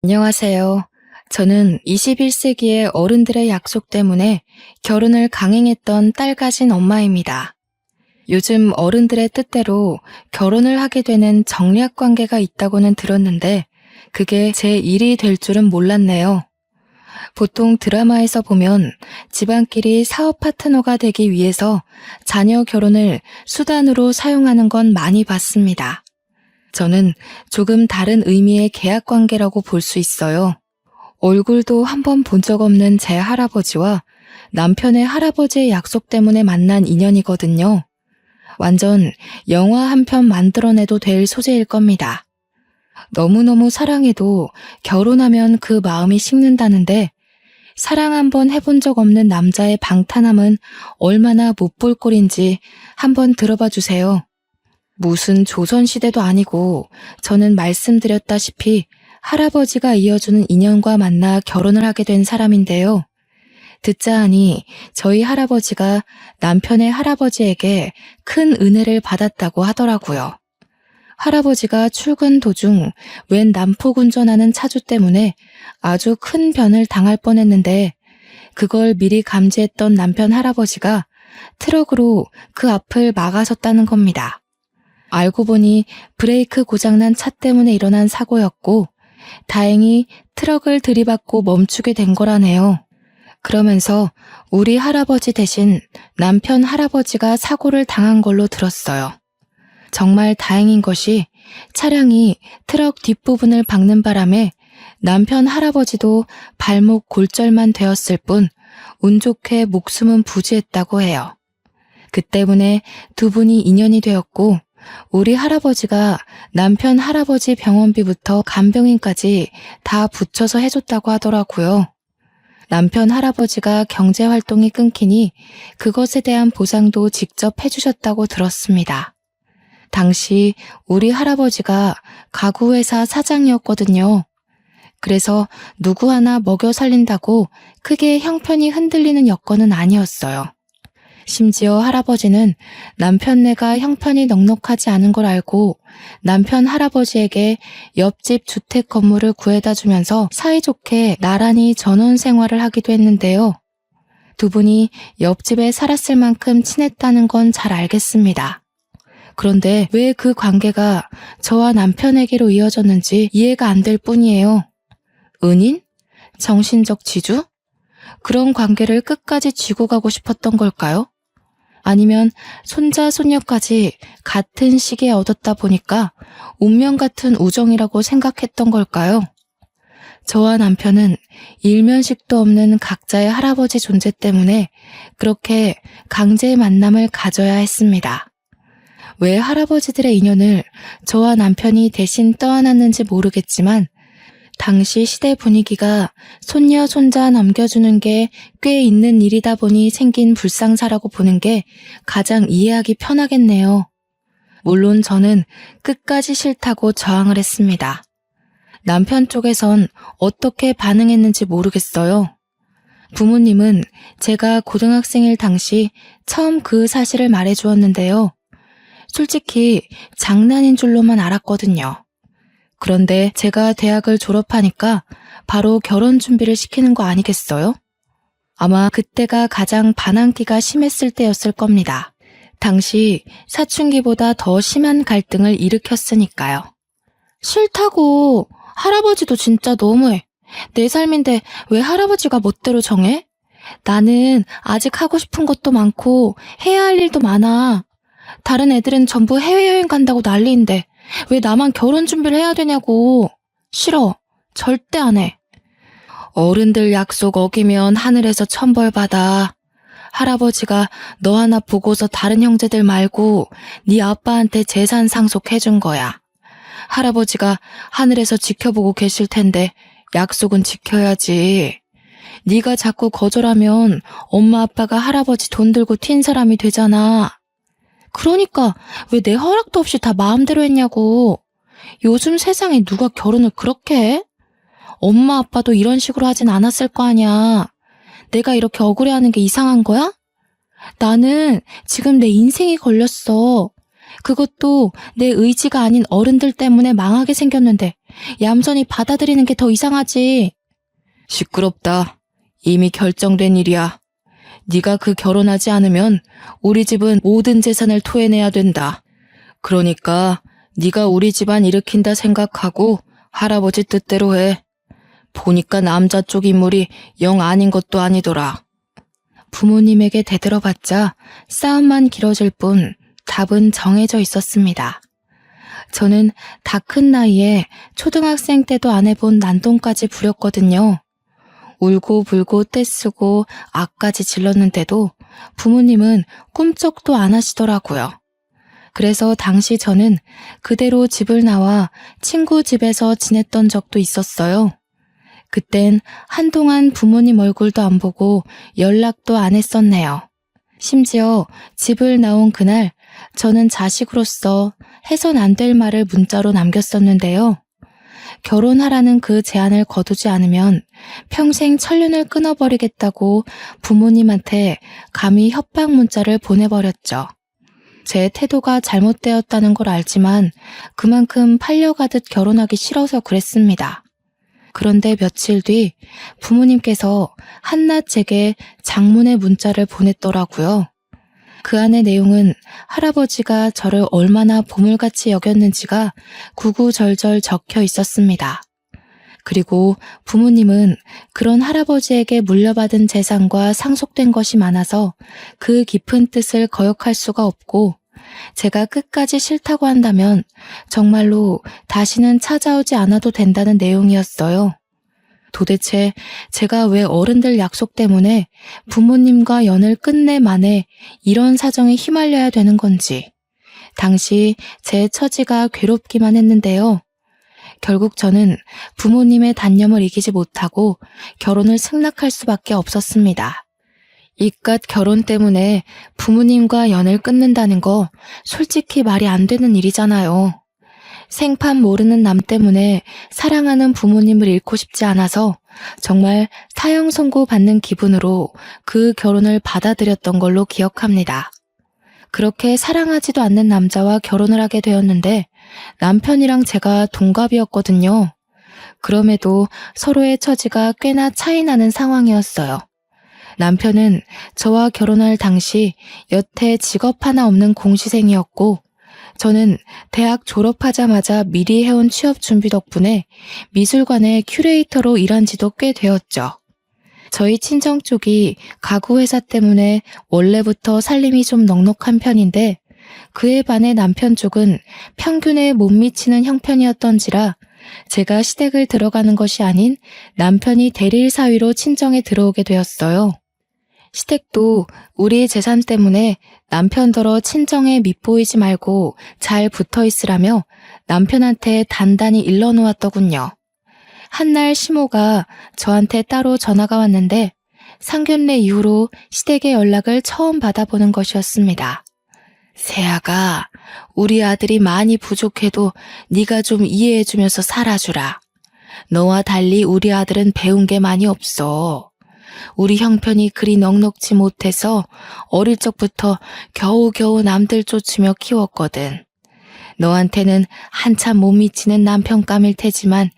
안녕하세요. 저는 21세기의 어른들의 약속 때문에 결혼을 강행했던 딸 가진 엄마입니다. 요즘 어른들의 뜻대로 결혼을 하게 되는 정략 관계가 있다고는 들었는데 그게 제 일이 될 줄은 몰랐네요. 보통 드라마에서 보면 집안끼리 사업 파트너가 되기 위해서 자녀 결혼을 수단으로 사용하는 건 많이 봤습니다. 저는 조금 다른 의미의 계약 관계라고 볼 수 있어요. 얼굴도 한 번 본 적 없는 제 할아버지와 남편의 할아버지의 약속 때문에 만난 인연이거든요. 완전 영화 한 편 만들어내도 될 소재일 겁니다. 너무너무 사랑해도 결혼하면 그 마음이 식는다는데 사랑 한 번 해본 적 없는 남자의 방탄함은 얼마나 못 볼 꼴인지 한번 들어봐 주세요. 무슨 조선시대도 아니고 저는 말씀드렸다시피 할아버지가 이어주는 인연과 만나 결혼을 하게 된 사람인데요. 듣자 하니 저희 할아버지가 남편의 할아버지에게 큰 은혜를 받았다고 하더라고요. 할아버지가 출근 도중 웬 난폭 운전하는 차주 때문에 아주 큰 변을 당할 뻔했는데 그걸 미리 감지했던 남편 할아버지가 트럭으로 그 앞을 막아섰다는 겁니다. 알고 보니 브레이크 고장난 차 때문에 일어난 사고였고 다행히 트럭을 들이받고 멈추게 된 거라네요. 그러면서 우리 할아버지 대신 남편 할아버지가 사고를 당한 걸로 들었어요. 정말 다행인 것이 차량이 트럭 뒷부분을 박는 바람에 남편 할아버지도 발목 골절만 되었을 뿐 운 좋게 목숨은 부지했다고 해요. 그 때문에 두 분이 인연이 되었고 우리 할아버지가 남편 할아버지 병원비부터 간병인까지 다 붙여서 해줬다고 하더라고요. 남편 할아버지가 경제활동이 끊기니 그것에 대한 보상도 직접 해주셨다고 들었습니다. 당시 우리 할아버지가 가구회사 사장이었거든요. 그래서 누구 하나 먹여 살린다고 크게 형편이 흔들리는 여건은 아니었어요. 심지어 할아버지는 남편네가 형편이 넉넉하지 않은 걸 알고 남편 할아버지에게 옆집 주택 건물을 구해다 주면서 사이좋게 나란히 전원 생활을 하기도 했는데요. 두 분이 옆집에 살았을 만큼 친했다는 건 잘 알겠습니다. 그런데 왜 그 관계가 저와 남편에게로 이어졌는지 이해가 안 될 뿐이에요. 은인? 정신적 지주? 그런 관계를 끝까지 쥐고 가고 싶었던 걸까요? 아니면 손자, 손녀까지 같은 시기에 얻었다 보니까 운명 같은 우정이라고 생각했던 걸까요? 저와 남편은 일면식도 없는 각자의 할아버지 존재 때문에 그렇게 강제의 만남을 가져야 했습니다. 왜 할아버지들의 인연을 저와 남편이 대신 떠안았는지 모르겠지만 당시 시대 분위기가 손녀, 손자 넘겨주는 게 꽤 있는 일이다 보니 생긴 불상사라고 보는 게 가장 이해하기 편하겠네요. 물론 저는 끝까지 싫다고 저항을 했습니다. 남편 쪽에선 어떻게 반응했는지 모르겠어요. 부모님은 제가 고등학생일 당시 처음 그 사실을 말해주었는데요. 솔직히 장난인 줄로만 알았거든요. 그런데 제가 대학을 졸업하니까 바로 결혼 준비를 시키는 거 아니겠어요? 아마 그때가 가장 반항기가 심했을 때였을 겁니다. 당시 사춘기보다 더 심한 갈등을 일으켰으니까요. 싫다고. 할아버지도 진짜 너무해. 내 삶인데 왜 할아버지가 멋대로 정해? 나는 아직 하고 싶은 것도 많고 해야 할 일도 많아. 다른 애들은 전부 해외여행 간다고 난리인데 왜 나만 결혼 준비를 해야 되냐고. 싫어. 절대 안 해. 어른들 약속 어기면 하늘에서 천벌 받아. 할아버지가 너 하나 보고서 다른 형제들 말고 네 아빠한테 재산 상속해준 거야. 할아버지가 하늘에서 지켜보고 계실 텐데 약속은 지켜야지. 네가 자꾸 거절하면 엄마 아빠가 할아버지 돈 들고 튄 사람이 되잖아. 그러니까 왜 내 허락도 없이 다 마음대로 했냐고. 요즘 세상에 누가 결혼을 그렇게 해? 엄마 아빠도 이런 식으로 하진 않았을 거 아니야. 내가 이렇게 억울해하는 게 이상한 거야? 나는 지금 내 인생이 걸렸어. 그것도 내 의지가 아닌 어른들 때문에 망하게 생겼는데 얌전히 받아들이는 게 더 이상하지. 시끄럽다. 이미 결정된 일이야. 네가 그 결혼하지 않으면 우리 집은 모든 재산을 토해내야 된다. 그러니까 네가 우리 집안 일으킨다 생각하고 할아버지 뜻대로 해. 보니까 남자 쪽 인물이 영 아닌 것도 아니더라. 부모님에게 대들어봤자 싸움만 길어질 뿐 답은 정해져 있었습니다. 저는 다 큰 나이에 초등학생 때도 안 해본 난동까지 부렸거든요. 울고 불고 떼쓰고 악까지 질렀는데도 부모님은 꿈쩍도 안 하시더라고요. 그래서 당시 저는 그대로 집을 나와 친구 집에서 지냈던 적도 있었어요. 그땐 한동안 부모님 얼굴도 안 보고 연락도 안 했었네요. 심지어 집을 나온 그날 저는 자식으로서 해선 안 될 말을 문자로 남겼었는데요. 결혼하라는 그 제안을 거두지 않으면 평생 천륜을 끊어버리겠다고 부모님한테 감히 협박 문자를 보내버렸죠. 제 태도가 잘못되었다는 걸 알지만 그만큼 팔려가듯 결혼하기 싫어서 그랬습니다. 그런데 며칠 뒤 부모님께서 한낱 제게 장문의 문자를 보냈더라고요. 그 안의 내용은 할아버지가 저를 얼마나 보물같이 여겼는지가 구구절절 적혀 있었습니다. 그리고 부모님은 그런 할아버지에게 물려받은 재산과 상속된 것이 많아서 그 깊은 뜻을 거역할 수가 없고 제가 끝까지 싫다고 한다면 정말로 다시는 찾아오지 않아도 된다는 내용이었어요. 도대체 제가 왜 어른들 약속 때문에 부모님과 연을 끝내 만에 이런 사정에 휘말려야 되는 건지 당시 제 처지가 괴롭기만 했는데요. 결국 저는 부모님의 단념을 이기지 못하고 결혼을 승낙할 수밖에 없었습니다. 이깟 결혼 때문에 부모님과 연을 끊는다는 거 솔직히 말이 안 되는 일이잖아요. 생판 모르는 남 때문에 사랑하는 부모님을 잃고 싶지 않아서 정말 사형 선고 받는 기분으로 그 결혼을 받아들였던 걸로 기억합니다. 그렇게 사랑하지도 않는 남자와 결혼을 하게 되었는데 남편이랑 제가 동갑이었거든요. 그럼에도 서로의 처지가 꽤나 차이 나는 상황이었어요. 남편은 저와 결혼할 당시 여태 직업 하나 없는 공시생이었고 저는 대학 졸업하자마자 미리 해온 취업 준비 덕분에 미술관의 큐레이터로 일한 지도 꽤 되었죠. 저희 친정 쪽이 가구 회사 때문에 원래부터 살림이 좀 넉넉한 편인데 그에 반해 남편 쪽은 평균에 못 미치는 형편이었던지라 제가 시댁을 들어가는 것이 아닌 남편이 대릴 사위로 친정에 들어오게 되었어요. 시댁도 우리 재산 때문에 남편더러 친정에 밉보이지 말고 잘 붙어있으라며 남편한테 단단히 일러놓았더군요. 한날 시모가 저한테 따로 전화가 왔는데 상견례 이후로 시댁의 연락을 처음 받아보는 것이었습니다. 세아가 우리 아들이 많이 부족해도 네가 좀 이해해주면서 살아주라. 너와 달리 우리 아들은 배운 게 많이 없어. 우리 형편이 그리 넉넉지 못해서 어릴 적부터 겨우겨우 남들 쫓으며 키웠거든. 너한테는 한참 못 미치는 남편감일 테지만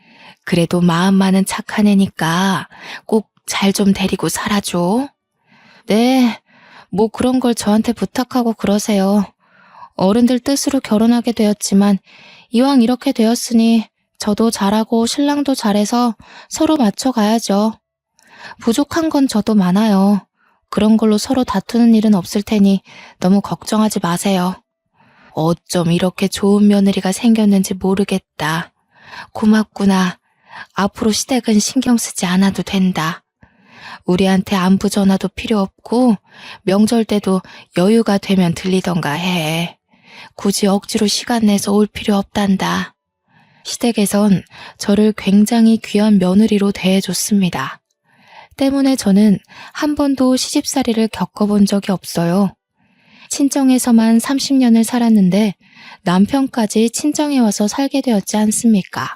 그래도 마음만은 착한 애니까 꼭 잘 좀 데리고 살아줘. 네, 뭐 그런 걸 저한테 부탁하고 그러세요. 어른들 뜻으로 결혼하게 되었지만 이왕 이렇게 되었으니 저도 잘하고 신랑도 잘해서 서로 맞춰가야죠. 부족한 건 저도 많아요. 그런 걸로 서로 다투는 일은 없을 테니 너무 걱정하지 마세요. 어쩜 이렇게 좋은 며느리가 생겼는지 모르겠다. 고맙구나. 앞으로 시댁은 신경 쓰지 않아도 된다. 우리한테 안부 전화도 필요 없고 명절 때도 여유가 되면 들리던가 해. 굳이 억지로 시간 내서 올 필요 없단다. 시댁에선 저를 굉장히 귀한 며느리로 대해줬습니다. 때문에 저는 한 번도 시집살이를 겪어본 적이 없어요. 친정에서만 30년을 살았는데 남편까지 친정에 와서 살게 되었지 않습니까?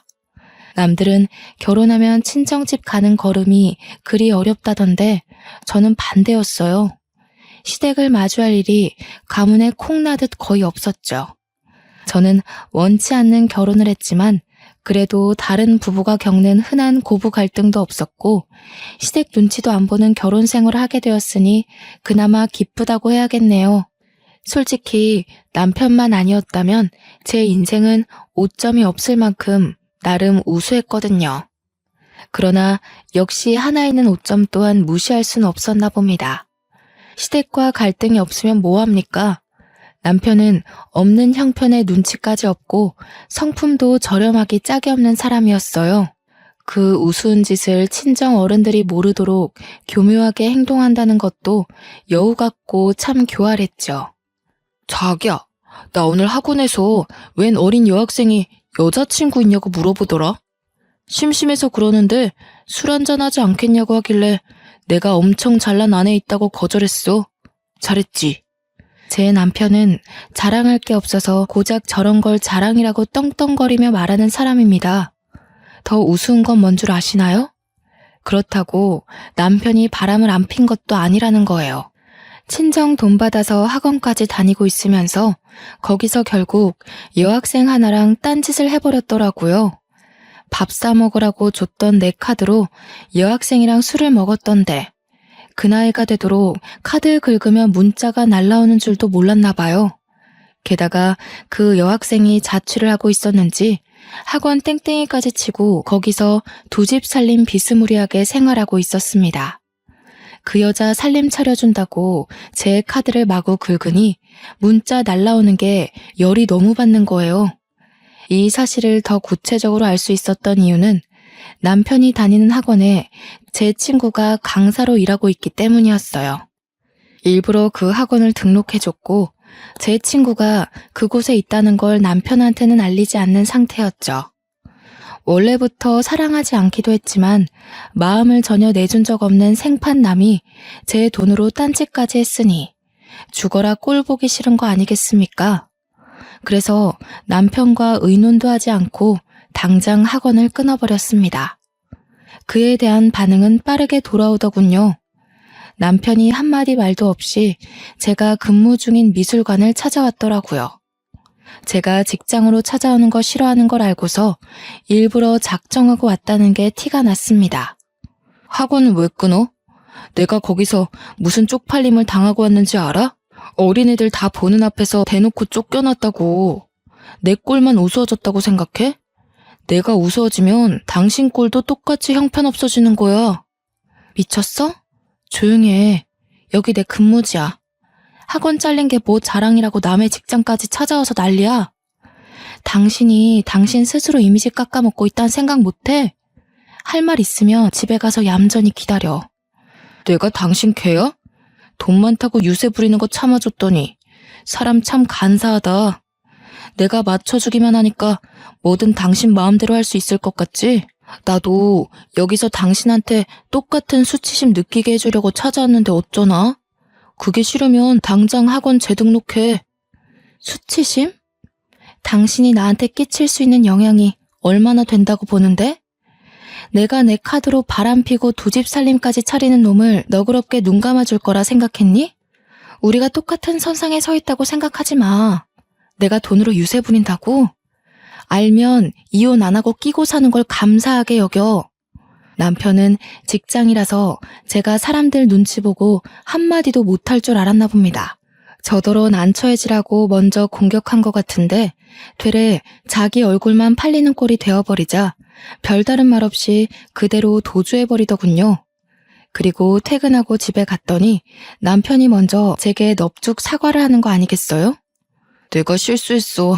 남들은 결혼하면 친정집 가는 걸음이 그리 어렵다던데 저는 반대였어요. 시댁을 마주할 일이 가문에 콩 나듯 거의 없었죠. 저는 원치 않는 결혼을 했지만 그래도 다른 부부가 겪는 흔한 고부 갈등도 없었고 시댁 눈치도 안 보는 결혼 생활을 하게 되었으니 그나마 기쁘다고 해야겠네요. 솔직히 남편만 아니었다면 제 인생은 오점이 없을 만큼 나름 우수했거든요. 그러나 역시 하나 있는 오점 또한 무시할 수는 없었나 봅니다. 시댁과 갈등이 없으면 뭐합니까? 남편은 없는 형편에 눈치까지 없고 성품도 저렴하기 짝이 없는 사람이었어요. 그 우스운 짓을 친정 어른들이 모르도록 교묘하게 행동한다는 것도 여우 같고 참 교활했죠. 자기야, 나 오늘 학원에서 웬 어린 여학생이 여자친구 있냐고 물어보더라. 심심해서 그러는데 술 한잔 하지 않겠냐고 하길래 내가 엄청 잘난 아내 있다고 거절했어. 잘했지. 제 남편은 자랑할 게 없어서 고작 저런 걸 자랑이라고 떵떵거리며 말하는 사람입니다. 더 우스운 건 뭔 줄 아시나요? 그렇다고 남편이 바람을 안 핀 것도 아니라는 거예요. 친정 돈 받아서 학원까지 다니고 있으면서 거기서 결국 여학생 하나랑 딴짓을 해버렸더라고요. 밥 사 먹으라고 줬던 내 카드로 여학생이랑 술을 먹었던데 그 나이가 되도록 카드 긁으면 문자가 날라오는 줄도 몰랐나 봐요. 게다가 그 여학생이 자취를 하고 있었는지 학원 땡땡이까지 치고 거기서 두 집 살림 비스무리하게 생활하고 있었습니다. 그 여자 살림 차려준다고 제 카드를 마구 긁으니 문자 날라오는 게 열이 너무 받는 거예요. 이 사실을 더 구체적으로 알 수 있었던 이유는 남편이 다니는 학원에 제 친구가 강사로 일하고 있기 때문이었어요. 일부러 그 학원을 등록해줬고 제 친구가 그곳에 있다는 걸 남편한테는 알리지 않는 상태였죠. 원래부터 사랑하지 않기도 했지만 마음을 전혀 내준 적 없는 생판남이 제 돈으로 딴짓까지 했으니 죽어라 꼴 보기 싫은 거 아니겠습니까? 그래서 남편과 의논도 하지 않고 당장 학원을 끊어버렸습니다. 그에 대한 반응은 빠르게 돌아오더군요. 남편이 한마디 말도 없이 제가 근무 중인 미술관을 찾아왔더라고요. 제가 직장으로 찾아오는 거 싫어하는 걸 알고서 일부러 작정하고 왔다는 게 티가 났습니다. 학원은 왜 끊어? 내가 거기서 무슨 쪽팔림을 당하고 왔는지 알아? 어린애들 다 보는 앞에서 대놓고 쫓겨났다고. 내 꼴만 우스워졌다고 생각해? 내가 우스워지면 당신 꼴도 똑같이 형편없어지는 거야. 미쳤어? 조용히 해. 여기 내 근무지야. 학원 잘린 게 뭐 자랑이라고 남의 직장까지 찾아와서 난리야. 당신이 당신 스스로 이미지 깎아먹고 있다는 생각 못해? 할 말 있으면 집에 가서 얌전히 기다려. 내가 당신 개야? 돈 많다고 유세 부리는 거 참아줬더니 사람 참 간사하다. 내가 맞춰주기만 하니까 뭐든 당신 마음대로 할 수 있을 것 같지? 나도 여기서 당신한테 똑같은 수치심 느끼게 해주려고 찾아왔는데 어쩌나? 그게 싫으면 당장 학원 재등록해. 수치심? 당신이 나한테 끼칠 수 있는 영향이 얼마나 된다고 보는데? 내가 내 카드로 바람피고 두 집 살림까지 차리는 놈을 너그럽게 눈 감아줄 거라 생각했니? 우리가 똑같은 선상에 서 있다고 생각하지 마. 내가 돈으로 유세 부린다고? 알면 이혼 안 하고 끼고 사는 걸 감사하게 여겨. 남편은 직장이라서 제가 사람들 눈치 보고 한마디도 못할 줄 알았나 봅니다. 저더러 난처해지라고 먼저 공격한 것 같은데 되레 자기 얼굴만 팔리는 꼴이 되어버리자 별다른 말 없이 그대로 도주해버리더군요. 그리고 퇴근하고 집에 갔더니 남편이 먼저 제게 넙죽 사과를 하는 거 아니겠어요? 내가 실수했어.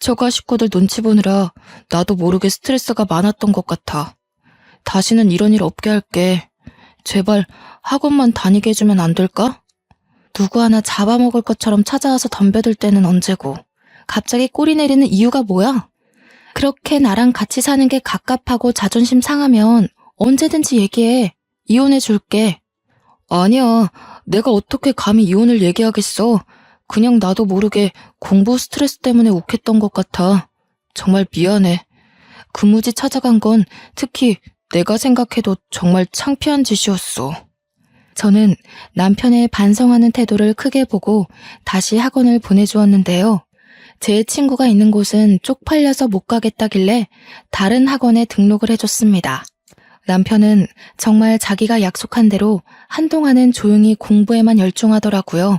처가 식구들 눈치 보느라 나도 모르게 스트레스가 많았던 것 같아. 다시는 이런 일 없게 할게. 제발 학원만 다니게 해주면 안 될까? 누구 하나 잡아먹을 것처럼 찾아와서 덤벼들 때는 언제고. 갑자기 꼬리 내리는 이유가 뭐야? 그렇게 나랑 같이 사는 게 갑갑하고 자존심 상하면 언제든지 얘기해. 이혼해 줄게. 아니야. 내가 어떻게 감히 이혼을 얘기하겠어. 그냥 나도 모르게 공부 스트레스 때문에 욱했던 것 같아. 정말 미안해. 근무지 찾아간 건 특히 내가 생각해도 정말 창피한 짓이었어. 저는 남편의 반성하는 태도를 크게 보고 다시 학원을 보내주었는데요. 제 친구가 있는 곳은 쪽팔려서 못 가겠다길래 다른 학원에 등록을 해줬습니다. 남편은 정말 자기가 약속한 대로 한동안은 조용히 공부에만 열중하더라고요.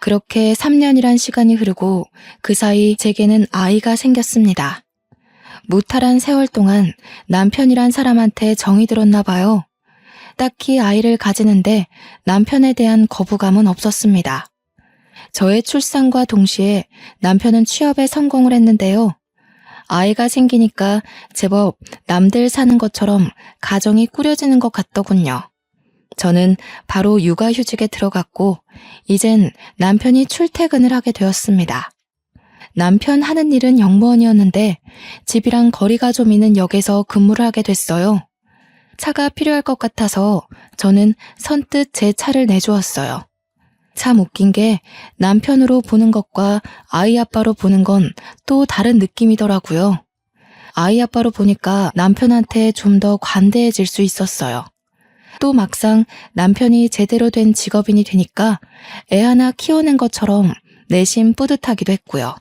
그렇게 3년이란 시간이 흐르고 그 사이 제게는 아이가 생겼습니다. 무탈한 세월 동안 남편이란 사람한테 정이 들었나 봐요. 딱히 아이를 가지는데 남편에 대한 거부감은 없었습니다. 저의 출산과 동시에 남편은 취업에 성공을 했는데요. 아이가 생기니까 제법 남들 사는 것처럼 가정이 꾸려지는 것 같더군요. 저는 바로 육아휴직에 들어갔고 이젠 남편이 출퇴근을 하게 되었습니다. 남편 하는 일은 영무원이었는데 집이랑 거리가 좀 있는 역에서 근무를 하게 됐어요. 차가 필요할 것 같아서 저는 선뜻 제 차를 내주었어요. 참 웃긴 게 남편으로 보는 것과 아이 아빠로 보는 건 또 다른 느낌이더라고요. 아이 아빠로 보니까 남편한테 좀 더 관대해질 수 있었어요. 또 막상 남편이 제대로 된 직업인이 되니까 애 하나 키워낸 것처럼 내심 뿌듯하기도 했고요.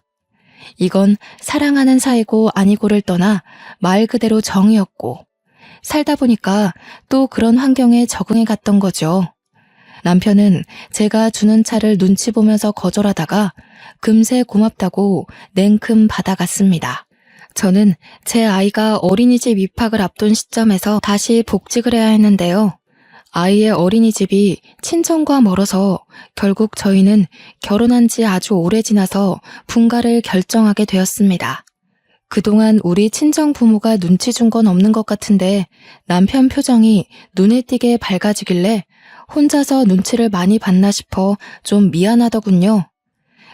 이건 사랑하는 사이고 아니고를 떠나 말 그대로 정이었고 살다 보니까 또 그런 환경에 적응해 갔던 거죠. 남편은 제가 주는 차를 눈치 보면서 거절하다가 금세 고맙다고 냉큼 받아갔습니다. 저는 제 아이가 어린이집 입학을 앞둔 시점에서 다시 복직을 해야 했는데요. 아이의 어린이집이 친정과 멀어서 결국 저희는 결혼한 지 아주 오래 지나서 분가를 결정하게 되었습니다. 그동안 우리 친정 부모가 눈치 준 건 없는 것 같은데 남편 표정이 눈에 띄게 밝아지길래 혼자서 눈치를 많이 봤나 싶어 좀 미안하더군요.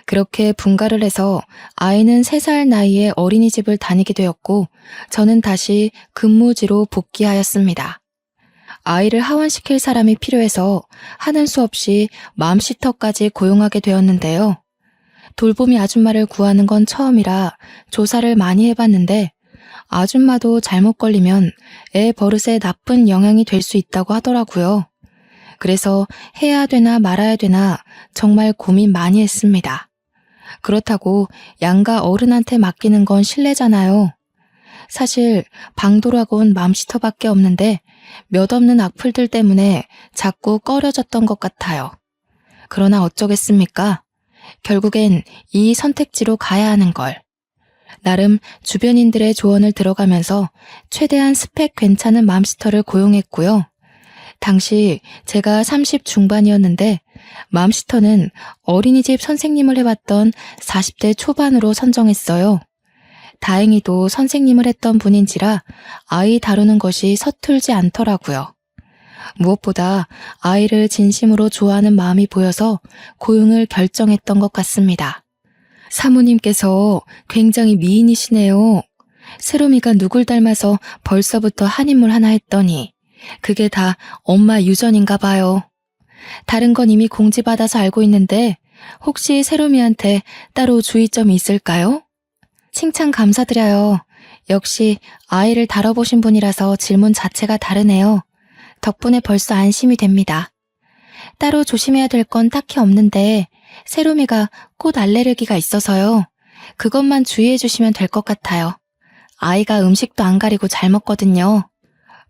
그렇게 분가를 해서 아이는 3살 나이에 어린이집을 다니게 되었고 저는 다시 근무지로 복귀하였습니다. 아이를 하원시킬 사람이 필요해서 하는 수 없이 맘시터까지 고용하게 되었는데요. 돌보미 아줌마를 구하는 건 처음이라 조사를 많이 해봤는데 아줌마도 잘못 걸리면 애 버릇에 나쁜 영향이 될 수 있다고 하더라고요. 그래서 해야 되나 말아야 되나 정말 고민 많이 했습니다. 그렇다고 양가 어른한테 맡기는 건 실례잖아요. 사실 방도락은 맘시터밖에 없는데 몇 없는 악플들 때문에 자꾸 꺼려졌던 것 같아요. 그러나 어쩌겠습니까? 결국엔 이 선택지로 가야 하는 걸. 나름 주변인들의 조언을 들어가면서 최대한 스펙 괜찮은 맘시터를 고용했고요. 당시 제가 30 중반이었는데 맘시터는 어린이집 선생님을 해봤던 40대 초반으로 선정했어요. 다행히도 선생님을 했던 분인지라 아이 다루는 것이 서툴지 않더라고요. 무엇보다 아이를 진심으로 좋아하는 마음이 보여서 고용을 결정했던 것 같습니다. 사모님께서 굉장히 미인이시네요. 세롬이가 누굴 닮아서 벌써부터 한인물 하나 했더니 그게 다 엄마 유전인가 봐요. 다른 건 이미 공지받아서 알고 있는데 혹시 세롬이한테 따로 주의점이 있을까요? 칭찬 감사드려요. 역시 아이를 다뤄보신 분이라서 질문 자체가 다르네요. 덕분에 벌써 안심이 됩니다. 따로 조심해야 될 건 딱히 없는데 세롬이가 꽃 알레르기가 있어서요. 그것만 주의해 주시면 될 것 같아요. 아이가 음식도 안 가리고 잘 먹거든요.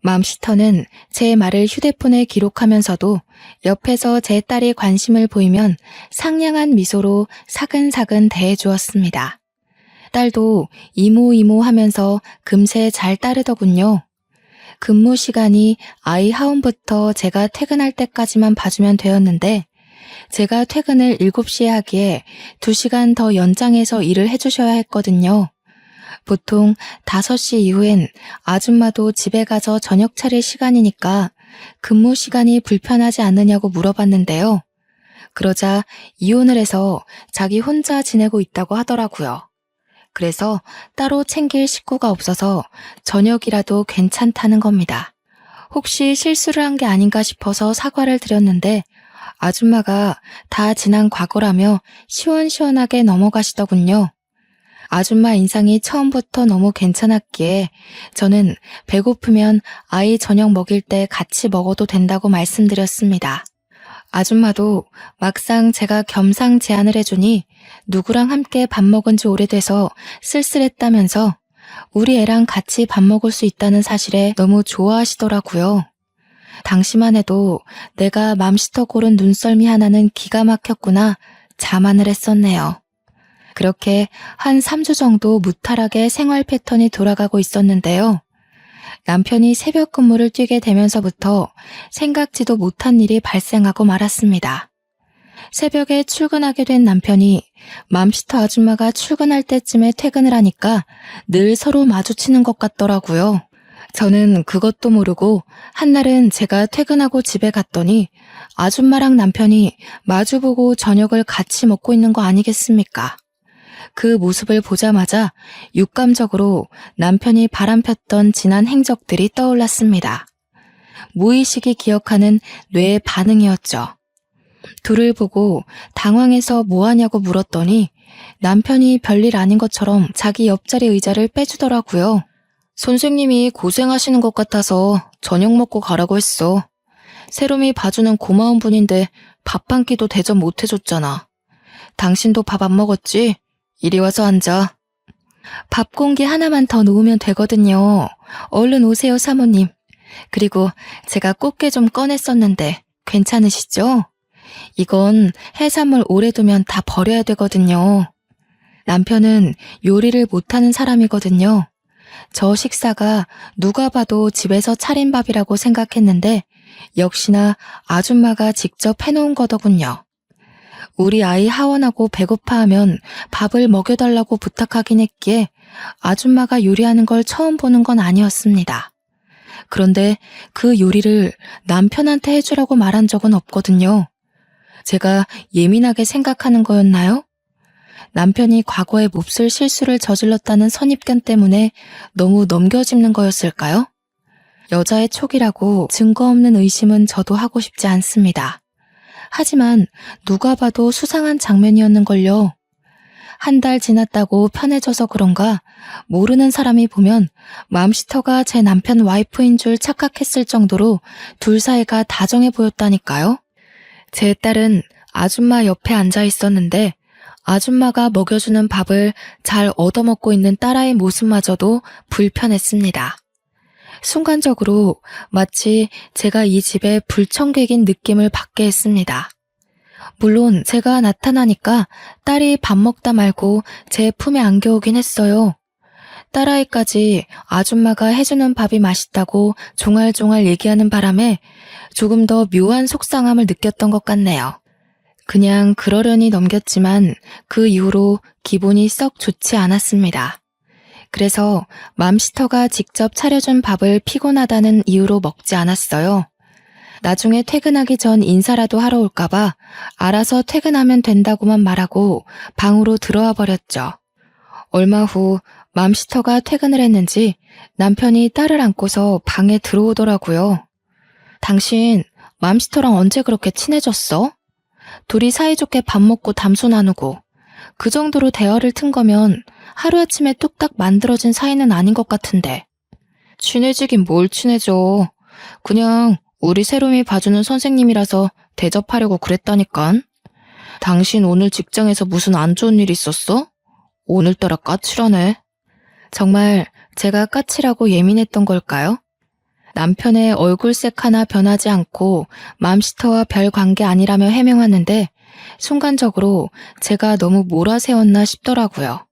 맘시터는 제 말을 휴대폰에 기록하면서도 옆에서 제 딸이 관심을 보이면 상냥한 미소로 사근사근 대해주었습니다. 딸도 이모 하면서 금세 잘 따르더군요. 근무 시간이 아이 하원부터 제가 퇴근할 때까지만 봐주면 되었는데 제가 퇴근을 7시에 하기에 2시간 더 연장해서 일을 해주셔야 했거든요. 보통 5시 이후엔 아줌마도 집에 가서 저녁 차릴 시간이니까 근무 시간이 불편하지 않느냐고 물어봤는데요. 그러자 이혼을 해서 자기 혼자 지내고 있다고 하더라고요. 그래서 따로 챙길 식구가 없어서 저녁이라도 괜찮다는 겁니다. 혹시 실수를 한 게 아닌가 싶어서 사과를 드렸는데 아줌마가 다 지난 과거라며 시원시원하게 넘어가시더군요. 아줌마 인상이 처음부터 너무 괜찮았기에 저는 배고프면 아이 저녁 먹일 때 같이 먹어도 된다고 말씀드렸습니다. 아줌마도 막상 제가 겸상 제안을 해주니 누구랑 함께 밥 먹은 지 오래돼서 쓸쓸했다면서 우리 애랑 같이 밥 먹을 수 있다는 사실에 너무 좋아하시더라고요. 당시만 해도 내가 맘시터 고른 눈썰미 하나는 기가 막혔구나 자만을 했었네요. 그렇게 한 3주 정도 무탈하게 생활 패턴이 돌아가고 있었는데요. 남편이 새벽 근무를 뛰게 되면서부터 생각지도 못한 일이 발생하고 말았습니다. 새벽에 출근하게 된 남편이 맘시터 아줌마가 출근할 때쯤에 퇴근을 하니까 늘 서로 마주치는 것 같더라고요. 저는 그것도 모르고 한날은 제가 퇴근하고 집에 갔더니 아줌마랑 남편이 마주보고 저녁을 같이 먹고 있는 거 아니겠습니까? 그 모습을 보자마자 육감적으로 남편이 바람폈던 지난 행적들이 떠올랐습니다. 무의식이 기억하는 뇌의 반응이었죠. 둘을 보고 당황해서 뭐하냐고 물었더니 남편이 별일 아닌 것처럼 자기 옆자리 의자를 빼주더라고요. 선생님이 고생하시는 것 같아서 저녁 먹고 가라고 했어. 세롬이 봐주는 고마운 분인데 밥 한 끼도 대접 못 해줬잖아. 당신도 밥 안 먹었지? 이리 와서 앉아. 밥 공기 하나만 더 놓으면 되거든요. 얼른 오세요, 사모님. 그리고 제가 꽃게 좀 꺼냈었는데 괜찮으시죠? 이건 해산물 오래 두면 다 버려야 되거든요. 남편은 요리를 못하는 사람이거든요. 저 식사가 누가 봐도 집에서 차린 밥이라고 생각했는데 역시나 아줌마가 직접 해놓은 거더군요. 우리 아이 하원하고 배고파하면 밥을 먹여달라고 부탁하긴 했기에 아줌마가 요리하는 걸 처음 보는 건 아니었습니다. 그런데 그 요리를 남편한테 해주라고 말한 적은 없거든요. 제가 예민하게 생각하는 거였나요? 남편이 과거에 몹쓸 실수를 저질렀다는 선입견 때문에 너무 넘겨짚는 거였을까요? 여자의 촉이라고 증거 없는 의심은 저도 하고 싶지 않습니다. 하지만 누가 봐도 수상한 장면이었는걸요. 한 달 지났다고 편해져서 그런가 모르는 사람이 보면 맘시터가 제 남편 와이프인 줄 착각했을 정도로 둘 사이가 다정해 보였다니까요. 제 딸은 아줌마 옆에 앉아 있었는데 아줌마가 먹여주는 밥을 잘 얻어먹고 있는 딸아이 모습마저도 불편했습니다. 순간적으로 마치 제가 이 집의 불청객인 느낌을 받게 했습니다. 물론 제가 나타나니까 딸이 밥 먹다 말고 제 품에 안겨오긴 했어요. 딸아이까지 아줌마가 해주는 밥이 맛있다고 종알종알 얘기하는 바람에 조금 더 묘한 속상함을 느꼈던 것 같네요. 그냥 그러려니 넘겼지만 그 이후로 기분이 썩 좋지 않았습니다. 그래서 맘시터가 직접 차려준 밥을 피곤하다는 이유로 먹지 않았어요. 나중에 퇴근하기 전 인사라도 하러 올까봐 알아서 퇴근하면 된다고만 말하고 방으로 들어와 버렸죠. 얼마 후 맘시터가 퇴근을 했는지 남편이 딸을 안고서 방에 들어오더라고요. 당신 맘시터랑 언제 그렇게 친해졌어? 둘이 사이좋게 밥 먹고 담소 나누고 그 정도로 대화를 튼 거면 하루아침에 뚝딱 만들어진 사이는 아닌 것 같은데. 친해지긴 뭘 친해져. 그냥 우리 세롬이 봐주는 선생님이라서 대접하려고 그랬다니깐. 당신 오늘 직장에서 무슨 안 좋은 일 있었어? 오늘따라 까칠하네. 정말 제가 까칠하고 예민했던 걸까요? 남편의 얼굴색 하나 변하지 않고 맘시터와 별 관계 아니라며 해명하는데 순간적으로 제가 너무 몰아세웠나 싶더라고요.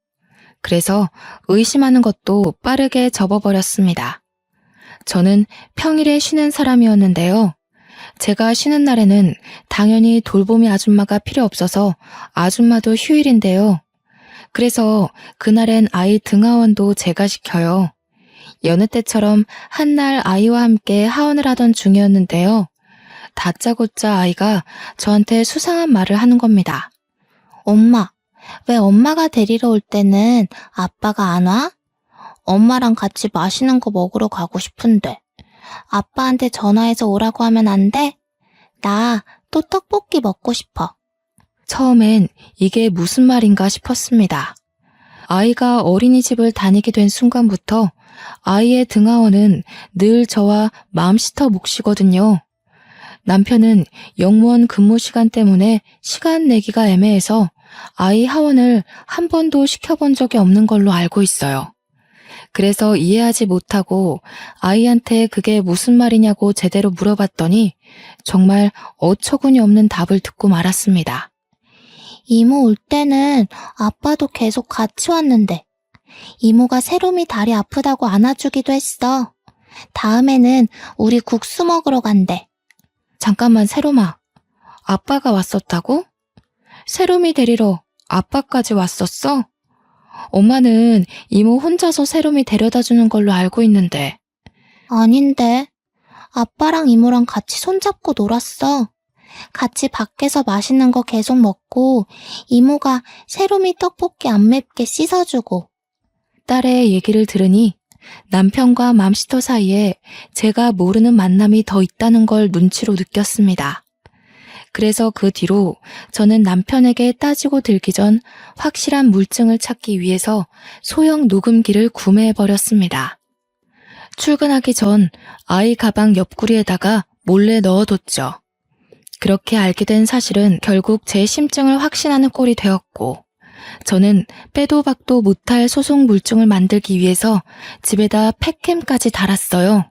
그래서 의심하는 것도 빠르게 접어버렸습니다. 저는 평일에 쉬는 사람이었는데요. 제가 쉬는 날에는 당연히 돌보미 아줌마가 필요 없어서 아줌마도 휴일인데요. 그래서 그날엔 아이 등하원도 제가 시켜요. 여느 때처럼 한날 아이와 함께 하원을 하던 중이었는데요. 다짜고짜 아이가 저한테 수상한 말을 하는 겁니다. 엄마, 왜 엄마가 데리러 올 때는 아빠가 안 와? 엄마랑 같이 맛있는 거 먹으러 가고 싶은데. 아빠한테 전화해서 오라고 하면 안 돼? 나 또 떡볶이 먹고 싶어. 처음엔 이게 무슨 말인가 싶었습니다. 아이가 어린이집을 다니게 된 순간부터 아이의 등하원은 늘 저와 맘시터 몫이거든요. 남편은 영무원 근무 시간 때문에 시간 내기가 애매해서 아이 하원을 한 번도 시켜본 적이 없는 걸로 알고 있어요. 그래서 이해하지 못하고 아이한테 그게 무슨 말이냐고 제대로 물어봤더니 정말 어처구니 없는 답을 듣고 말았습니다. 이모 올 때는 아빠도 계속 같이 왔는데 이모가 세롬이 다리 아프다고 안아주기도 했어. 다음에는 우리 국수 먹으러 간대. 잠깐만 세롬아, 아빠가 왔었다고? 세롬이 데리러 아빠까지 왔었어? 엄마는 이모 혼자서 세롬이 데려다 주는 걸로 알고 있는데. 아닌데. 아빠랑 이모랑 같이 손잡고 놀았어. 같이 밖에서 맛있는 거 계속 먹고 이모가 세롬이 떡볶이 안 맵게 씻어주고. 딸의 얘기를 들으니 남편과 맘시터 사이에 제가 모르는 만남이 더 있다는 걸 눈치로 느꼈습니다. 그래서 그 뒤로 저는 남편에게 따지고 들기 전 확실한 물증을 찾기 위해서 소형 녹음기를 구매해버렸습니다. 출근하기 전 아이 가방 옆구리에다가 몰래 넣어뒀죠. 그렇게 알게 된 사실은 결국 제 심증을 확신하는 꼴이 되었고, 저는 빼도 박도 못할 소송 물증을 만들기 위해서 집에다 팩캠까지 달았어요.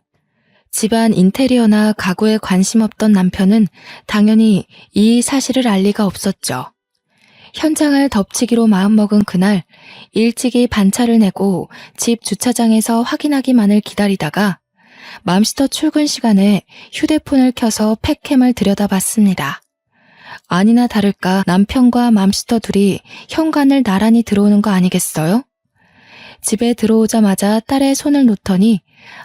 집안 인테리어나 가구에 관심 없던 남편은 당연히 이 사실을 알 리가 없었죠. 현장을 덮치기로 마음먹은 그날 일찍이 반차를 내고 집 주차장에서 확인하기만을 기다리다가 맘시터 출근 시간에 휴대폰을 켜서 팩캠을 들여다봤습니다. 아니나 다를까 남편과 맘시터 둘이 현관을 나란히 들어오는 거 아니겠어요? 집에 들어오자마자 딸의 손을 놓더니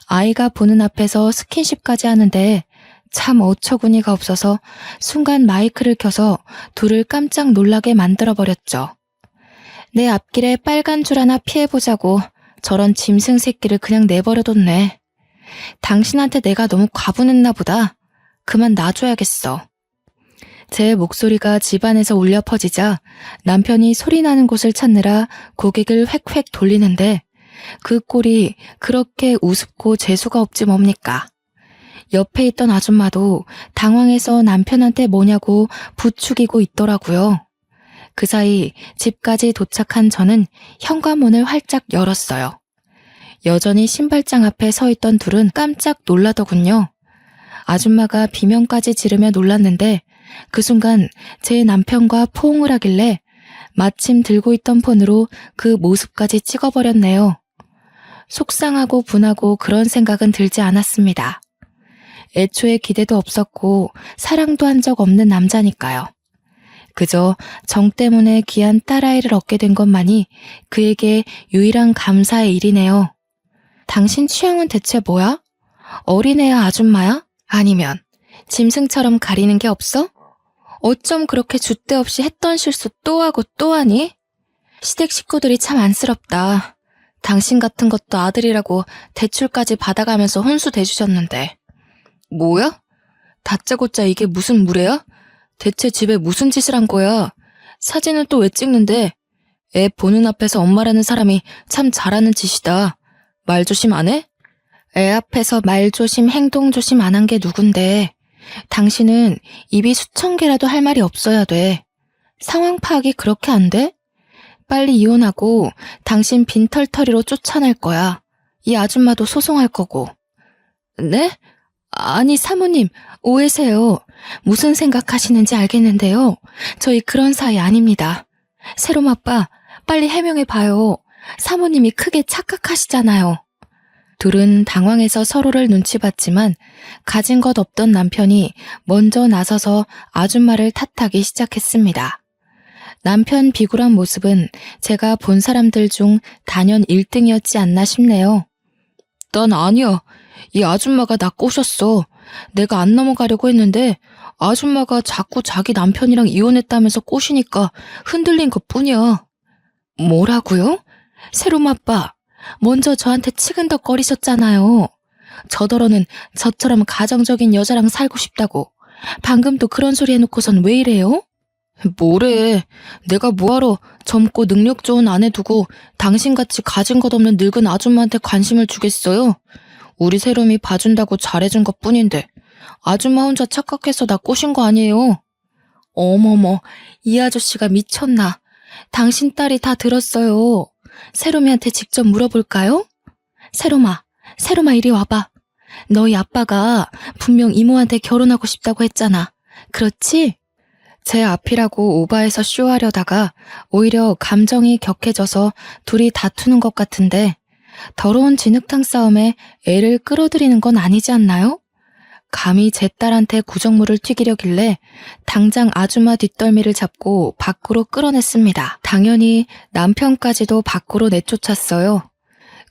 아이가 보는 앞에서 스킨십까지 하는데 참 어처구니가 없어서 순간 마이크를 켜서 둘을 깜짝 놀라게 만들어버렸죠. 내 앞길에 빨간 줄 하나 피해보자고 저런 짐승 새끼를 그냥 내버려뒀네. 당신한테 내가 너무 과분했나 보다. 그만 놔줘야겠어. 제 목소리가 집안에서 울려 퍼지자 남편이 소리나는 곳을 찾느라 고개를 획획 돌리는데 그 꼴이 그렇게 우습고 재수가 없지 뭡니까. 옆에 있던 아줌마도 당황해서 남편한테 뭐냐고 부추기고 있더라고요. 그 사이 집까지 도착한 저는 현관문을 활짝 열었어요. 여전히 신발장 앞에 서 있던 둘은 깜짝 놀라더군요. 아줌마가 비명까지 지르며 놀랐는데 그 순간 제 남편과 포옹을 하길래 마침 들고 있던 폰으로 그 모습까지 찍어버렸네요. 속상하고 분하고 그런 생각은 들지 않았습니다. 애초에 기대도 없었고 사랑도 한 적 없는 남자니까요. 그저 정 때문에 귀한 딸아이를 얻게 된 것만이 그에게 유일한 감사의 일이네요. 당신 취향은 대체 뭐야? 어린애야 아줌마야? 아니면 짐승처럼 가리는 게 없어? 어쩜 그렇게 줏대 없이 했던 실수 또 하고 또 하니? 시댁 식구들이 참 안쓰럽다. 당신 같은 것도 아들이라고 대출까지 받아가면서 혼수 대주셨는데. 뭐야? 다짜고짜 이게 무슨 무례야? 대체 집에 무슨 짓을 한 거야? 사진은 또 왜 찍는데? 애 보는 앞에서 엄마라는 사람이 참 잘하는 짓이다. 말 조심 안 해? 애 앞에서 말 조심, 행동 조심 안 한 게 누군데. 당신은 입이 수천 개라도 할 말이 없어야 돼. 상황 파악이 그렇게 안 돼? 빨리 이혼하고 당신 빈털터리로 쫓아낼 거야. 이 아줌마도 소송할 거고. 네? 아니 사모님, 오해세요. 무슨 생각하시는지 알겠는데요. 저희 그런 사이 아닙니다. 세롬 아빠, 빨리 해명해봐요. 사모님이 크게 착각하시잖아요. 둘은 당황해서 서로를 눈치 봤지만 가진 것 없던 남편이 먼저 나서서 아줌마를 탓하기 시작했습니다. 남편 비굴한 모습은 제가 본 사람들 중 단연 1등이었지 않나 싶네요. 난 아니야. 이 아줌마가 나 꼬셨어. 내가 안 넘어가려고 했는데 아줌마가 자꾸 자기 남편이랑 이혼했다면서 꼬시니까 흔들린 것뿐이야. 뭐라고요? 세롬 아빠, 먼저 저한테 치근덕거리셨잖아요. 저더러는 저처럼 가정적인 여자랑 살고 싶다고. 방금 또 그런 소리 해놓고선 왜 이래요? 뭐래. 내가 뭐하러 젊고 능력 좋은 아내 두고 당신같이 가진 것 없는 늙은 아줌마한테 관심을 주겠어요? 우리 세롬이 봐준다고 잘해준 것뿐인데 아줌마 혼자 착각해서 나 꼬신 거 아니에요? 어머머, 이 아저씨가 미쳤나. 당신 딸이 다 들었어요. 세롬이한테 직접 물어볼까요? 세롬아 이리 와봐. 너희 아빠가 분명 이모한테 결혼하고 싶다고 했잖아. 그렇지? 제 앞이라고 오바해서 쇼하려다가 오히려 감정이 격해져서 둘이 다투는 것 같은데 더러운 진흙탕 싸움에 애를 끌어들이는 건 아니지 않나요? 감히 제 딸한테 구정물을 튀기려길래 당장 아줌마 뒷덜미를 잡고 밖으로 끌어냈습니다. 당연히 남편까지도 밖으로 내쫓았어요.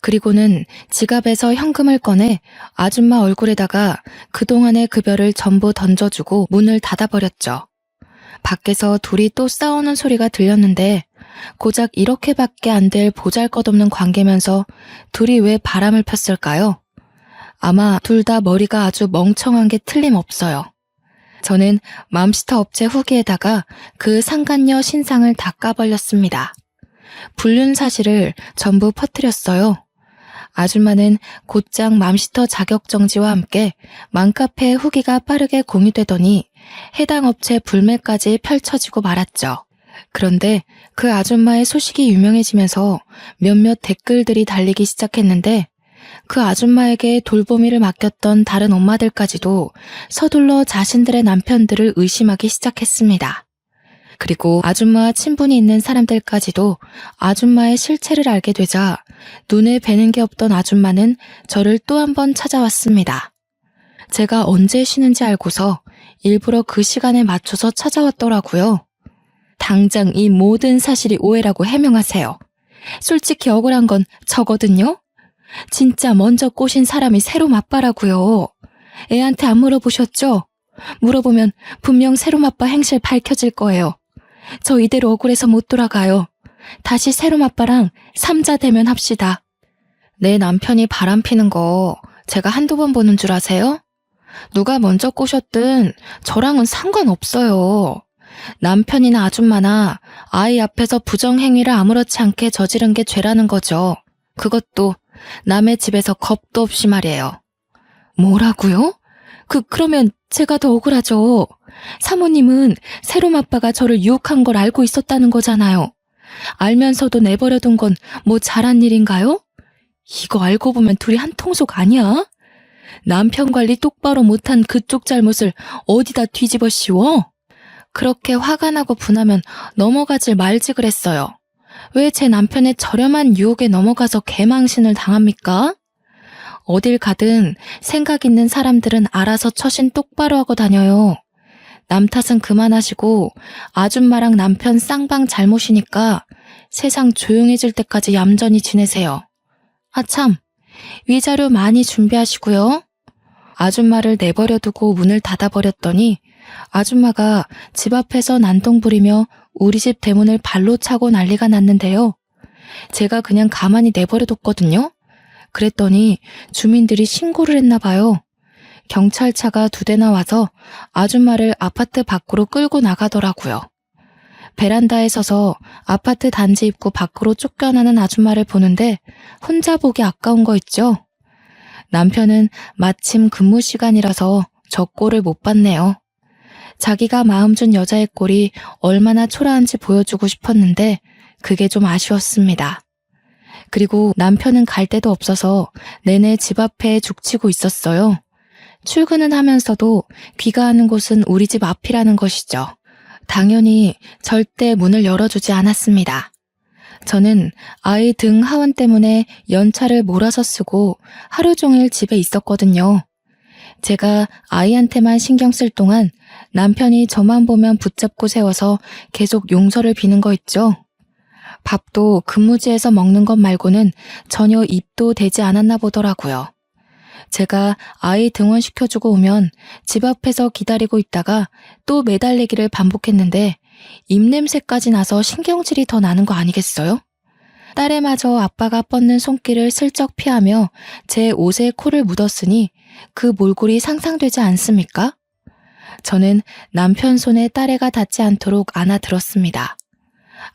그리고는 지갑에서 현금을 꺼내 아줌마 얼굴에다가 그동안의 급여를 전부 던져주고 문을 닫아버렸죠. 밖에서 둘이 또 싸우는 소리가 들렸는데 고작 이렇게밖에 안 될 보잘것없는 관계면서 둘이 왜 바람을 폈을까요? 아마 둘 다 머리가 아주 멍청한 게 틀림없어요. 저는 맘스터 업체 후기에다가 그 상간녀 신상을 다 까발렸습니다. 불륜 사실을 전부 퍼뜨렸어요. 아줌마는 곧장 맘스터 자격정지와 함께 맘카페 후기가 빠르게 공유되더니 해당 업체 불매까지 펼쳐지고 말았죠. 그런데 그 아줌마의 소식이 유명해지면서 몇몇 댓글들이 달리기 시작했는데 그 아줌마에게 돌보미를 맡겼던 다른 엄마들까지도 서둘러 자신들의 남편들을 의심하기 시작했습니다. 그리고 아줌마와 친분이 있는 사람들까지도 아줌마의 실체를 알게 되자 눈에 뵈는 게 없던 아줌마는 저를 또 한 번 찾아왔습니다. 제가 언제 쉬는지 알고서 일부러 그 시간에 맞춰서 찾아왔더라고요. 당장 이 모든 사실이 오해라고 해명하세요. 솔직히 억울한 건 저거든요. 진짜 먼저 꼬신 사람이 세롬 아빠라고요. 애한테 안 물어보셨죠? 물어보면 분명 세롬 아빠 행실 밝혀질 거예요. 저 이대로 억울해서 못 돌아가요. 다시 세롬 아빠랑 삼자 대면 합시다. 내 남편이 바람피는 거 제가 한두 번 보는 줄 아세요? 누가 먼저 꼬셨든 저랑은 상관없어요. 남편이나 아줌마나 아이 앞에서 부정행위를 아무렇지 않게 저지른 게 죄라는 거죠. 그것도 남의 집에서 겁도 없이 말이에요. 뭐라고요? 그러면 제가 더 억울하죠. 사모님은 세롬 아빠가 저를 유혹한 걸 알고 있었다는 거잖아요. 알면서도 내버려둔 건 뭐 잘한 일인가요? 이거 알고 보면 둘이 한 통속 아니야? 남편 관리 똑바로 못한 그쪽 잘못을 어디다 뒤집어 씌워? 그렇게 화가 나고 분하면 넘어가질 말지 그랬어요. 왜 제 남편의 저렴한 유혹에 넘어가서 개망신을 당합니까? 어딜 가든 생각 있는 사람들은 알아서 처신 똑바로 하고 다녀요. 남 탓은 그만하시고 아줌마랑 남편 쌍방 잘못이니까 세상 조용해질 때까지 얌전히 지내세요. 아참, 위자료 많이 준비하시고요. 아줌마를 내버려두고 문을 닫아버렸더니 아줌마가 집 앞에서 난동 부리며 우리 집 대문을 발로 차고 난리가 났는데요. 제가 그냥 가만히 내버려뒀거든요. 그랬더니 주민들이 신고를 했나 봐요. 경찰차가 2대나 와서 아줌마를 아파트 밖으로 끌고 나가더라고요. 베란다에 서서 아파트 단지 입구 밖으로 쫓겨나는 아줌마를 보는데 혼자 보기 아까운 거 있죠? 남편은 마침 근무 시간이라서 저 꼴을 못 봤네요. 자기가 마음 준 여자의 꼴이 얼마나 초라한지 보여주고 싶었는데 그게 좀 아쉬웠습니다. 그리고 남편은 갈 데도 없어서 내내 집 앞에 죽치고 있었어요. 출근은 하면서도 귀가하는 곳은 우리 집 앞이라는 것이죠. 당연히 절대 문을 열어주지 않았습니다. 저는 아이 등 하원 때문에 연차를 몰아서 쓰고 하루 종일 집에 있었거든요. 제가 아이한테만 신경 쓸 동안 남편이 저만 보면 붙잡고 세워서 계속 용서를 비는 거 있죠. 밥도 근무지에서 먹는 것 말고는 전혀 입도 대지 않았나 보더라고요. 제가 아이 등원시켜주고 오면 집 앞에서 기다리고 있다가 또 매달리기를 반복했는데 입냄새까지 나서 신경질이 더 나는 거 아니겠어요? 딸애마저 아빠가 뻗는 손길을 슬쩍 피하며 제 옷에 코를 묻었으니 그 몰골이 상상되지 않습니까? 저는 남편 손에 딸애가 닿지 않도록 안아들었습니다.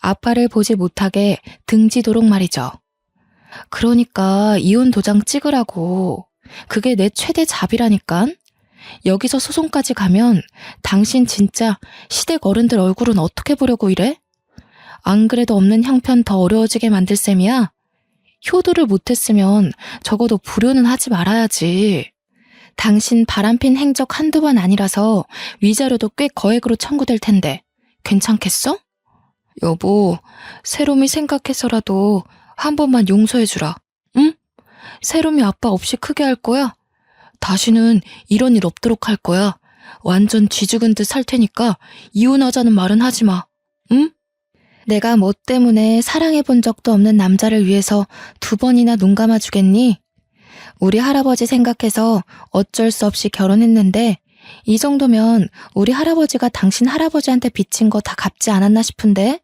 아빠를 보지 못하게 등지도록 말이죠. 그러니까 이혼 도장 찍으라고. 그게 내 최대 잡이라니깐. 여기서 소송까지 가면 당신 진짜 시댁 어른들 얼굴은 어떻게 보려고 이래? 안 그래도 없는 형편 더 어려워지게 만들 셈이야? 효도를 못했으면 적어도 불효는 하지 말아야지. 당신 바람핀 행적 한두 번 아니라서 위자료도 꽤 거액으로 청구될 텐데 괜찮겠어? 여보, 세롬이 생각해서라도 한 번만 용서해주라. 응? 세롬이 아빠 없이 크게 할 거야? 다시는 이런 일 없도록 할 거야. 완전 쥐죽은 듯 살 테니까 이혼하자는 말은 하지 마. 응? 내가 뭐 때문에 사랑해본 적도 없는 남자를 위해서 2번이나 눈 감아주겠니? 우리 할아버지 생각해서 어쩔 수 없이 결혼했는데 이 정도면 우리 할아버지가 당신 할아버지한테 빚진 거 다 갚지 않았나 싶은데?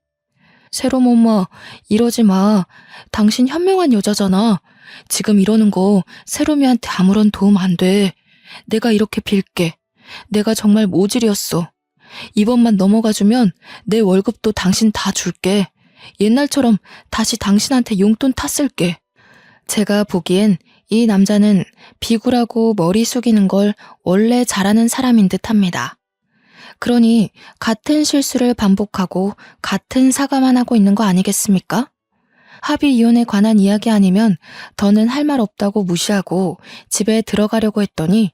세롬 엄마, 이러지 마. 당신 현명한 여자잖아. 지금 이러는 거 세롬이한테 아무런 도움 안 돼. 내가 이렇게 빌게. 내가 정말 모질이었어. 이번만 넘어가주면 내 월급도 당신 다 줄게. 옛날처럼 다시 당신한테 용돈 탔을게. 제가 보기엔 이 남자는 비굴하고 머리 숙이는 걸 원래 잘하는 사람인 듯합니다. 그러니 같은 실수를 반복하고 같은 사과만 하고 있는 거 아니겠습니까? 합의 이혼에 관한 이야기 아니면 더는 할 말 없다고 무시하고 집에 들어가려고 했더니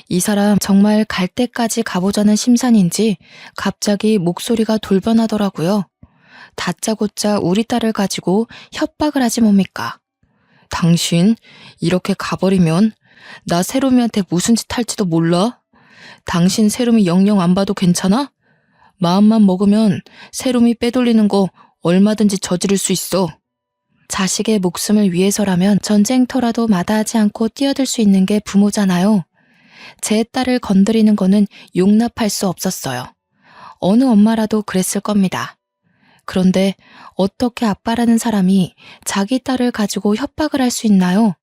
이 사람 정말 갈 때까지 가보자는 심산인지 갑자기 목소리가 돌변하더라고요. 다짜고짜 우리 딸을 가지고 협박을 하지 뭡니까? 당신 이렇게 가버리면 나 세롬이한테 무슨 짓 할지도 몰라? 당신 세롬이 영영 안 봐도 괜찮아? 마음만 먹으면 세롬이 빼돌리는 거 얼마든지 저지를 수 있어. 자식의 목숨을 위해서라면 전쟁터라도 마다하지 않고 뛰어들 수 있는 게 부모잖아요. 제 딸을 건드리는 거는 용납할 수 없었어요. 어느 엄마라도 그랬을 겁니다. 그런데 어떻게 아빠라는 사람이 자기 딸을 가지고 협박을 할 수 있나요?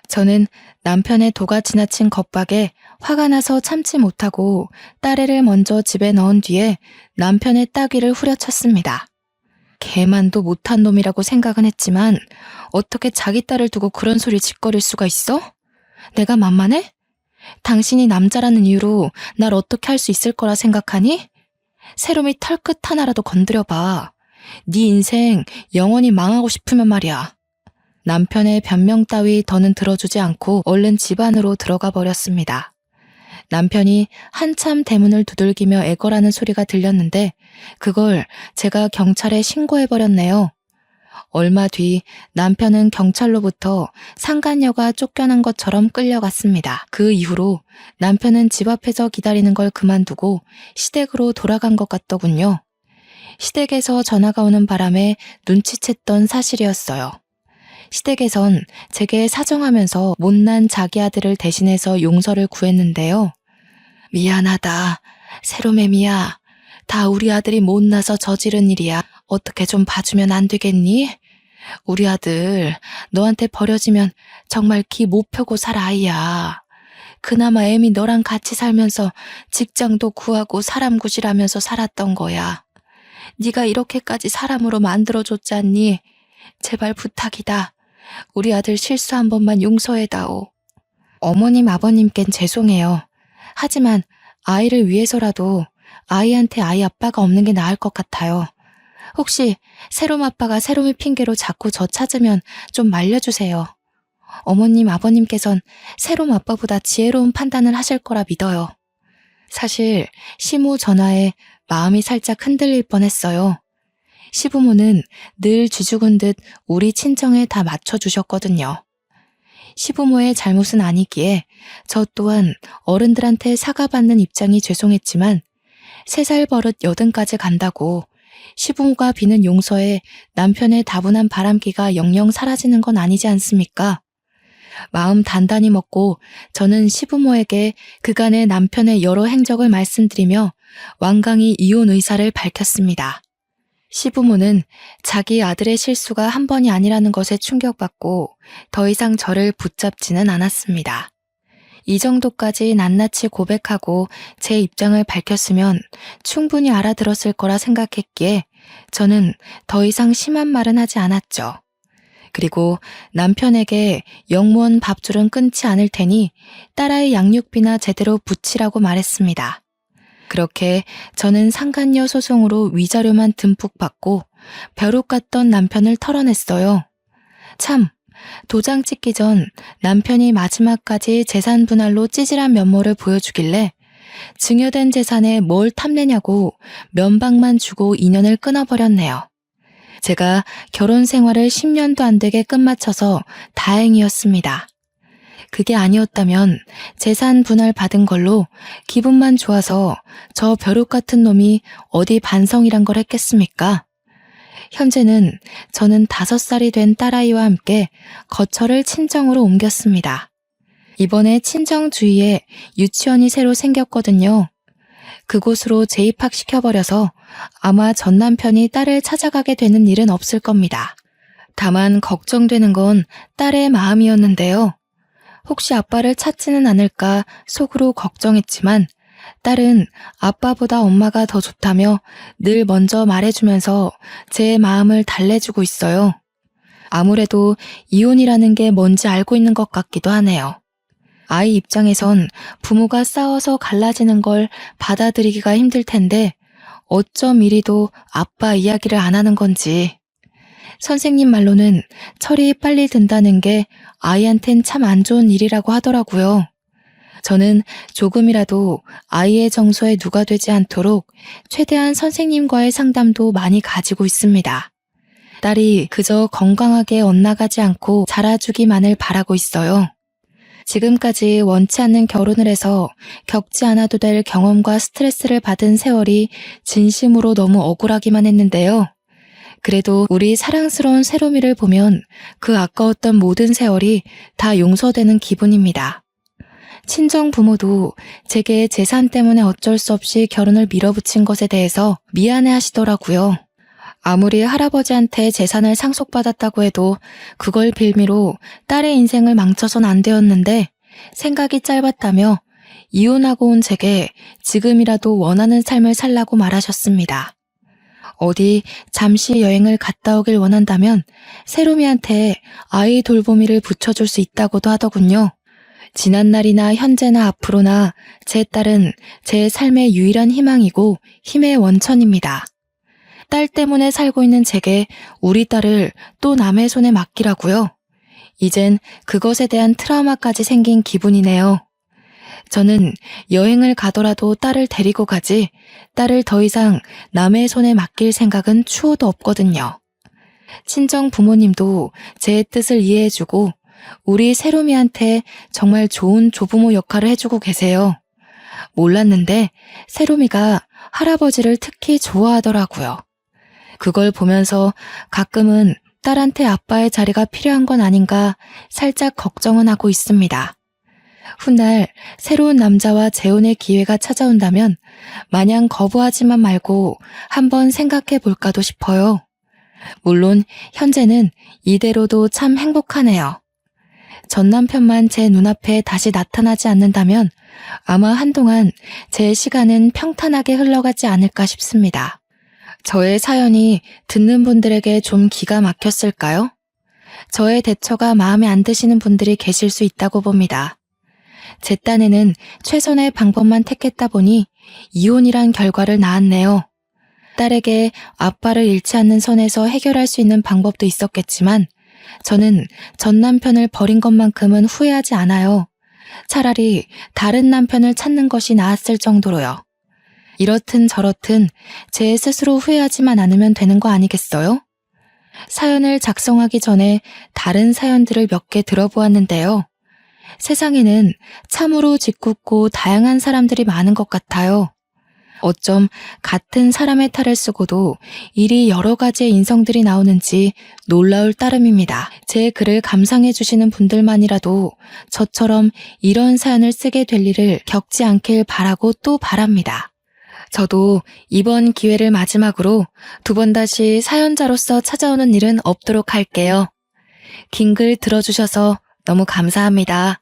저는 남편의 도가 지나친 겁박에 화가 나서 참지 못하고 딸애를 먼저 집에 넣은 뒤에 남편의 따귀를 후려쳤습니다. 개만도 못한 놈이라고 생각은 했지만 어떻게 자기 딸을 두고 그런 소리 짓거릴 수가 있어? 내가 만만해? 당신이 남자라는 이유로 날 어떻게 할 수 있을 거라 생각하니? 세롬이 털끝 하나라도 건드려봐. 네 인생 영원히 망하고 싶으면 말이야. 남편의 변명 따위 더는 들어주지 않고 얼른 집 안으로 들어가 버렸습니다. 남편이 한참 대문을 두들기며 애걸하는 소리가 들렸는데 그걸 제가 경찰에 신고해버렸네요. 얼마 뒤 남편은 경찰로부터 상간녀가 쫓겨난 것처럼 끌려갔습니다. 그 이후로 남편은 집 앞에서 기다리는 걸 그만두고 시댁으로 돌아간 것 같더군요. 시댁에서 전화가 오는 바람에 눈치챘던 사실이었어요. 시댁에선 제게 사정하면서 못난 자기 아들을 대신해서 용서를 구했는데요. 미안하다. 세롬애미야. 다 우리 아들이 못나서 저지른 일이야. 어떻게 좀 봐주면 안 되겠니? 우리 아들 너한테 버려지면 정말 기 못 펴고 살 아이야. 그나마 애미 너랑 같이 살면서 직장도 구하고 사람 구실하면서 살았던 거야. 네가 이렇게까지 사람으로 만들어줬잖니. 제발 부탁이다. 우리 아들 실수 한 번만 용서해다오. 어머님 아버님껜 죄송해요. 하지만 아이를 위해서라도 아이한테 아이 아빠가 없는 게 나을 것 같아요. 혹시 세롬 아빠가 세롬이 핑계로 자꾸 저 찾으면 좀 말려주세요. 어머님 아버님께선 세롬 아빠보다 지혜로운 판단을 하실 거라 믿어요. 사실 시모 전화에 마음이 살짝 흔들릴 뻔했어요. 시부모는 늘 쥐죽은 듯 우리 친정에 다 맞춰주셨거든요. 시부모의 잘못은 아니기에 저 또한 어른들한테 사과받는 입장이 죄송했지만 3살 버릇 80까지 간다고 시부모가 비는 용서에 남편의 다분한 바람기가 영영 사라지는 건 아니지 않습니까? 마음 단단히 먹고 저는 시부모에게 그간의 남편의 여러 행적을 말씀드리며 완강히 이혼 의사를 밝혔습니다. 시부모는 자기 아들의 실수가 한 번이 아니라는 것에 충격받고 더 이상 저를 붙잡지는 않았습니다. 이 정도까지 낱낱이 고백하고 제 입장을 밝혔으면 충분히 알아들었을 거라 생각했기에 저는 더 이상 심한 말은 하지 않았죠. 그리고 남편에게 영무원 밥줄은 끊지 않을 테니 딸아이 양육비나 제대로 붙이라고 말했습니다. 그렇게 저는 상간녀 소송으로 위자료만 듬뿍 받고 벼룩 같던 남편을 털어냈어요. 참, 도장 찍기 전 남편이 마지막까지 재산 분할로 찌질한 면모를 보여주길래 증여된 재산에 뭘 탐내냐고 면박만 주고 인연을 끊어버렸네요. 제가 결혼 생활을 10년도 안 되게 끝마쳐서 다행이었습니다. 그게 아니었다면 재산 분할 받은 걸로 기분만 좋아서 저 벼룩 같은 놈이 어디 반성이란 걸 했겠습니까? 현재는 저는 5살이 된 딸아이와 함께 거처를 친정으로 옮겼습니다. 이번에 친정 주위에 유치원이 새로 생겼거든요. 그곳으로 재입학시켜버려서 아마 전 남편이 딸을 찾아가게 되는 일은 없을 겁니다. 다만 걱정되는 건 딸의 마음이었는데요. 혹시 아빠를 찾지는 않을까 속으로 걱정했지만 딸은 아빠보다 엄마가 더 좋다며 늘 먼저 말해주면서 제 마음을 달래주고 있어요. 아무래도 이혼이라는 게 뭔지 알고 있는 것 같기도 하네요. 아이 입장에선 부모가 싸워서 갈라지는 걸 받아들이기가 힘들 텐데 어쩜 이리도 아빠 이야기를 안 하는 건지. 선생님 말로는 철이 빨리 든다는 게 아이한텐 참 안 좋은 일이라고 하더라고요. 저는 조금이라도 아이의 정서에 누가 되지 않도록 최대한 선생님과의 상담도 많이 가지고 있습니다. 딸이 그저 건강하게 엇나가지 않고 자라주기만을 바라고 있어요. 지금까지 원치 않는 결혼을 해서 겪지 않아도 될 경험과 스트레스를 받은 세월이 진심으로 너무 억울하기만 했는데요. 그래도 우리 사랑스러운 세롬이를 보면 그 아까웠던 모든 세월이 다 용서되는 기분입니다. 친정 부모도 제게 재산 때문에 어쩔 수 없이 결혼을 밀어붙인 것에 대해서 미안해 하시더라고요. 아무리 할아버지한테 재산을 상속받았다고 해도 그걸 빌미로 딸의 인생을 망쳐선 안 되었는데 생각이 짧았다며 이혼하고 온 제게 지금이라도 원하는 삶을 살라고 말하셨습니다. 어디 잠시 여행을 갔다 오길 원한다면 세롬이한테 아이 돌보미를 붙여줄 수 있다고도 하더군요. 지난날이나 현재나 앞으로나 제 딸은 제 삶의 유일한 희망이고 힘의 원천입니다. 딸 때문에 살고 있는 제게 우리 딸을 또 남의 손에 맡기라고요. 이젠 그것에 대한 트라우마까지 생긴 기분이네요. 저는 여행을 가더라도 딸을 데리고 가지 딸을 더 이상 남의 손에 맡길 생각은 추호도 없거든요. 친정 부모님도 제 뜻을 이해해주고 우리 세롬이한테 정말 좋은 조부모 역할을 해주고 계세요. 몰랐는데 세롬이가 할아버지를 특히 좋아하더라고요. 그걸 보면서 가끔은 딸한테 아빠의 자리가 필요한 건 아닌가 살짝 걱정은 하고 있습니다. 훗날 새로운 남자와 재혼의 기회가 찾아온다면 마냥 거부하지만 말고 한번 생각해 볼까도 싶어요. 물론 현재는 이대로도 참 행복하네요. 전 남편만 제 눈앞에 다시 나타나지 않는다면 아마 한동안 제 시간은 평탄하게 흘러가지 않을까 싶습니다. 저의 사연이 듣는 분들에게 좀 기가 막혔을까요? 저의 대처가 마음에 안 드시는 분들이 계실 수 있다고 봅니다. 제 딴에는 최선의 방법만 택했다 보니 이혼이란 결과를 낳았네요. 딸에게 아빠를 잃지 않는 선에서 해결할 수 있는 방법도 있었겠지만 저는 전 남편을 버린 것만큼은 후회하지 않아요. 차라리 다른 남편을 찾는 것이 나았을 정도로요. 이렇든 저렇든 제 스스로 후회하지만 않으면 되는 거 아니겠어요? 사연을 작성하기 전에 다른 사연들을 몇 개 들어보았는데요. 세상에는 참으로 짓궂고 다양한 사람들이 많은 것 같아요. 어쩜 같은 사람의 탈을 쓰고도 이리 여러 가지의 인성들이 나오는지 놀라울 따름입니다. 제 글을 감상해 주시는 분들만이라도 저처럼 이런 사연을 쓰게 될 일을 겪지 않길 바라고 또 바랍니다. 저도 이번 기회를 마지막으로 2번 다시 사연자로서 찾아오는 일은 없도록 할게요. 긴 글 들어주셔서 너무 감사합니다.